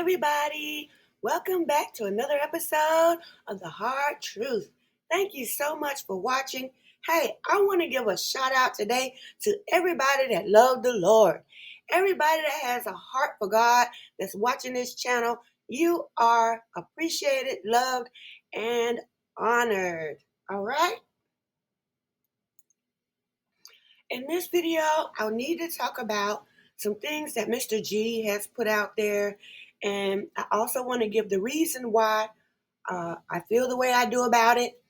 everybody. Welcome back to another episode of The Hard Truth. Thank you so much for watching. Hey, I want to give a shout out today to everybody that loved the Lord. Everybody that has a heart for God that's watching this channel. You are appreciated, loved, and honored. All right? In this video, I'll need to talk about some things that Mr. G has put out there. And I also want to give the reason why I feel the way I do about it.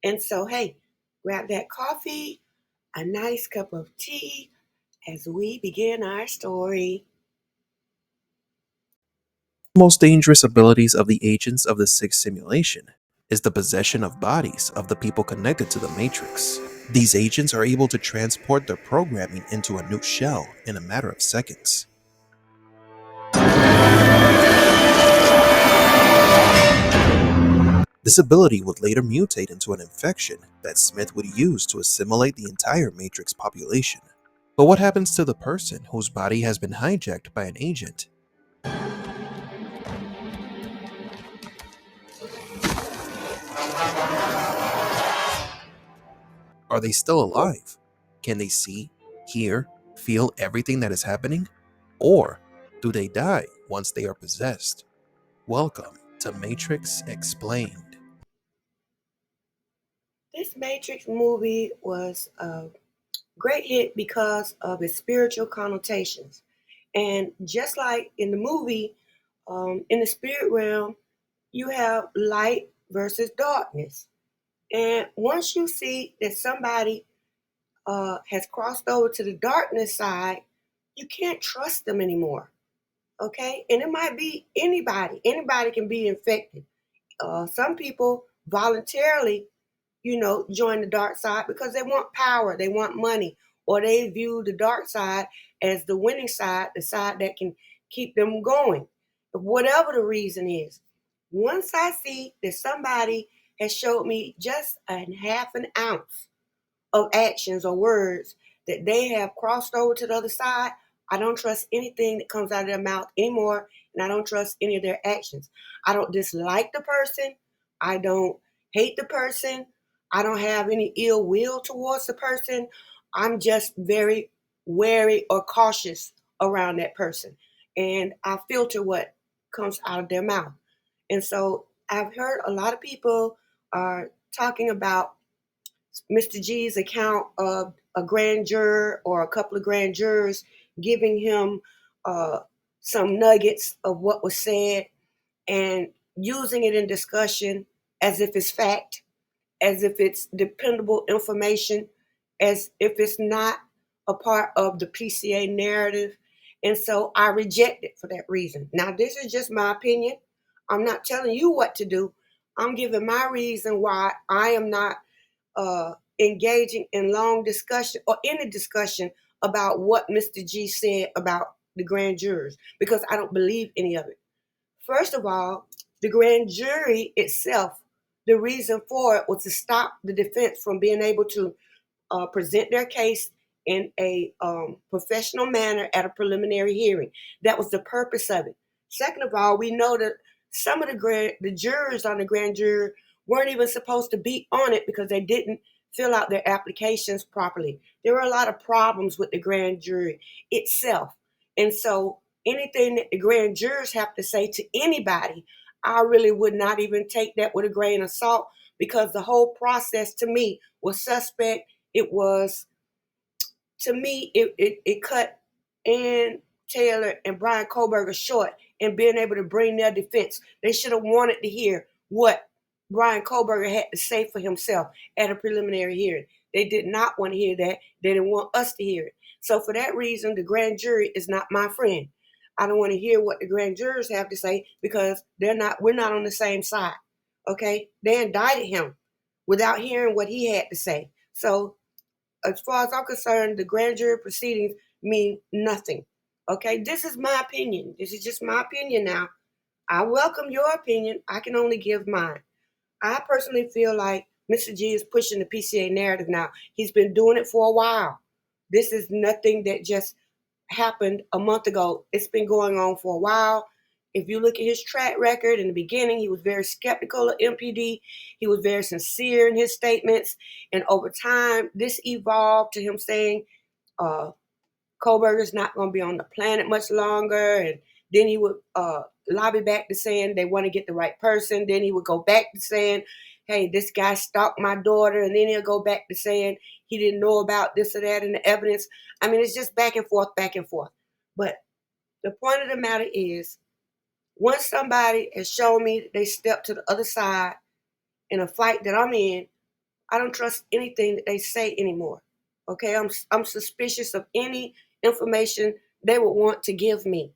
And so, hey, grab that coffee, a nice cup of tea as we begin our story. Most dangerous abilities of the agents of the Sixth Simulation is the possession of bodies of the people connected to the Matrix. These agents are able to transport their programming into a new shell in a matter of seconds. This ability would later mutate into an infection that Smith would use to assimilate the entire Matrix population. But what happens to the person whose body has been hijacked by an agent? Are they still alive? Can they see, hear, feel everything that is happening? Or do they die once they are possessed? Welcome to Matrix Explained. This Matrix movie was a great hit because of its spiritual connotations. And just like in the movie, in the spirit realm, you have light versus darkness. And once you see that somebody has crossed over to the darkness side, you can't trust them anymore. Okay? And it might be anybody. Anybody can be infected. Some people voluntarily, join the dark side because they want power, they want money, or they view the dark side as the winning side, the side that can keep them going. Whatever the reason is. Once I see that somebody has showed me just a half an ounce of actions or words that they have crossed over to the other side, I don't trust anything that comes out of their mouth anymore, and I don't trust any of their actions. I don't dislike the person. I don't hate the person. I don't have any ill will towards the person. I'm just very wary or cautious around that person. And I filter what comes out of their mouth. And so I've heard a lot of people are talking about Mr. G's account of a grand juror or a couple of grand jurors giving him uh, some nuggets of what was said and using it in discussion as if it's fact, as if it's dependable information, as if it's not a part of the PCA narrative. And so I reject it for that reason. Now, this is just my opinion. I'm not telling you what to do. I'm giving my reason why I am not engaging in long discussion or any discussion about what Mr. G said about the grand jurors because I don't believe any of it. First of all, the grand jury itself, the reason for it was to stop the defense from being able to present their case in a professional manner at a preliminary hearing. That was the purpose of it. Second of all, we know that some of the jurors on the grand jury weren't even supposed to be on it because they didn't fill out their applications properly. There were a lot of problems with the grand jury itself. And so anything that the grand jurors have to say to anybody, I really would not even take that with a grain of salt because the whole process to me was suspect. It was, to me, it cut Ann Taylor and Brian Koberger short in being able to bring their defense. They should have wanted to hear what Brian Koberger had to say for himself at a preliminary hearing. They did not want to hear that. They didn't want us to hear it. So for that reason, the grand jury is not my friend. I don't want to hear what the grand jurors have to say because we're not on the same side. Okay? They indicted him without hearing what he had to say. So as far as I'm concerned, the grand jury proceedings mean nothing. Okay, this is my opinion. This is just my opinion now. I welcome your opinion. I can only give mine. I personally feel like Mr. G is pushing the PCA narrative now. He's been doing it for a while. This is nothing that just happened a month ago. It's been going on for a while. If you look at his track record in the beginning, he was very skeptical of MPD. He was very sincere in his statements. And over time, this evolved to him saying, Kohlberger's not going to be on the planet much longer. And then he would lobby back to saying they want to get the right person. Then he would go back to saying, hey, this guy stalked my daughter. And then he'll go back to saying he didn't know about this or that and the evidence. I mean, it's just back and forth, back and forth. But the point of the matter is, once somebody has shown me that they stepped to the other side in a fight that I'm in, I don't trust anything that they say anymore. Okay, I'm suspicious of any information they would want to give me.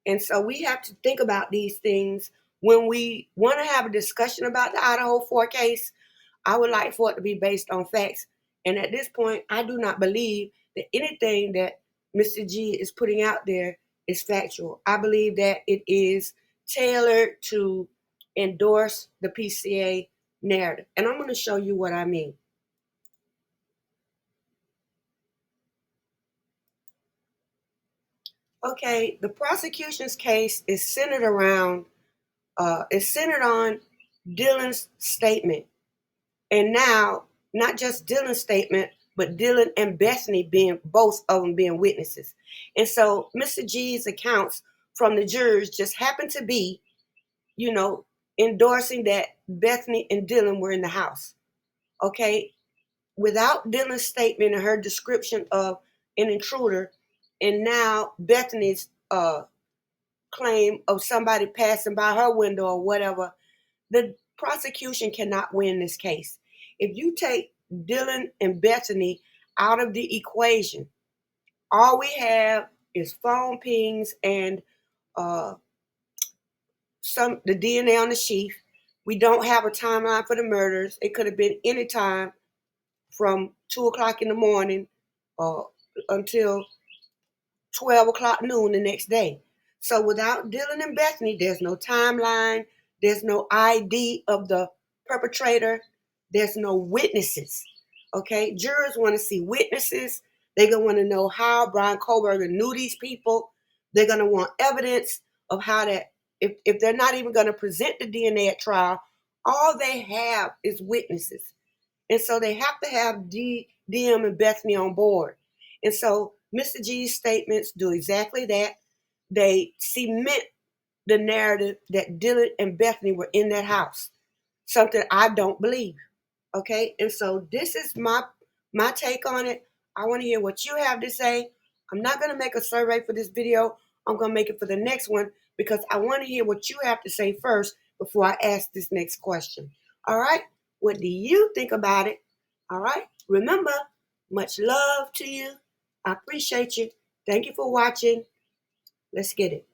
And so we have to think about these things when we want to have a discussion about the Idaho 4 case. I would like for it to be based on facts. And at this point, I do not believe that anything that Mr. G is putting out there is factual. I believe that it is tailored to endorse the PCA narrative. And I'm going to show you what I mean. Okay, the prosecution's case is centered on Dylan's statement. And now, not just Dylan's statement, but Dylan and Bethany being both of them being witnesses. And so Mr. G's accounts from the jurors just happened to be, endorsing that Bethany and Dylan were in the house. Okay. Without Dylan's statement and her description of an intruder, and now Bethany's claim of somebody passing by her window or whatever, the prosecution cannot win this case. If you take Dylan and Bethany out of the equation, all we have is phone pings and the DNA on the sheath. We don't have a timeline for the murders. It could have been any time from 2 o'clock in the morning until 12 o'clock noon the next day. So without Dylan and Bethany, there's no timeline, there's no ID of the perpetrator, there's no witnesses. Okay, jurors want to see witnesses. They're going to want to know how Brian Kohlberger knew these people. They're going to want evidence of how that, if they're not even going to present the DNA at trial, all they have is witnesses. And so they have to have DM and Bethany on board. And so Mr. G's statements do exactly that. They cement the narrative that Dylan and Bethany were in that house, something I don't believe. Okay, and so this is my take on it. I want to hear what you have to say. I'm not going to make a survey for this video. I'm going to make it for the next one because I want to hear what you have to say first before I ask this next question. All right, what do you think about it? All right, remember, much love to you. I appreciate you. Thank you for watching. Let's get it.